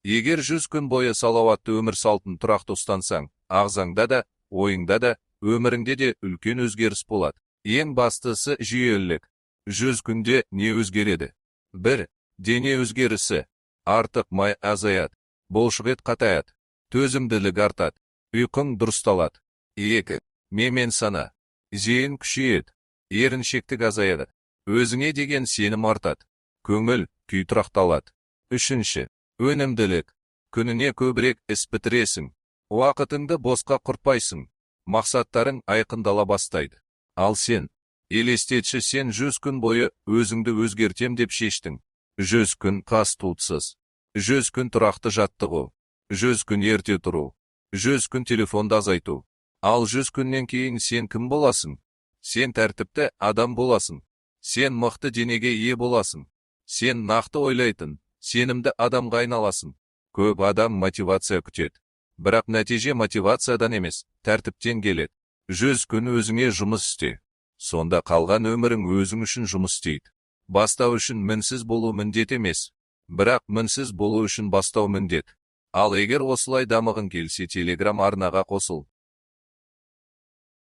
Егер 100 күн бойы салауатты өмір салтын тұрақты ұстансаң, ағзаңда да, ойыңда да, өміріңде де үлкен өзгеріс болады. Ең бастысы жүйелілік. 100 күнде не өзгереді? 1. Дене өзгерісі. Артық май азаяды, бұлшықет қатаяды, төзімділік артады, ұйқың дұрысталады. 2. Мен сана. Зейін күшейеді, еріншектік азаяды, өзіңе деген сенім артады, көңіл күй тұрақталады. 3. Өнімділік. Күніне көбірек іс бітіресің, уақытыңды босқа құртпайсың, мақсаттарың айқындала бастайды. Ал сен, елестетші, сен 100 күн бойы өзіңді өзгертем деп шештің. 100 күн қас туытсыз, 100 күн тұрақты жаттығу, 100 күн ерте тұру, 100 күн телефонды азайту. Ал 100 күннен кейін сен кім боласың? Сен тәртіпті адам боласың. Сен мықты денеге ие боласың. Сен нақты ойлайтын, сенімді адамға айналасың. Көп адам мотивация күтеді. Бірақ нәтиже мотивациядан емес, тәртіптен келеді. 100 күн өзіңе жұмыс істе. Сонда қалған өмірің өзің үшін жұмыс істейді. Бастау үшін мінсіз болу міндет емес. Бірақ мінсіз болу үшін бастау міндет. Ал егер осылай дамығың келсе, Telegram арнаға қосыл.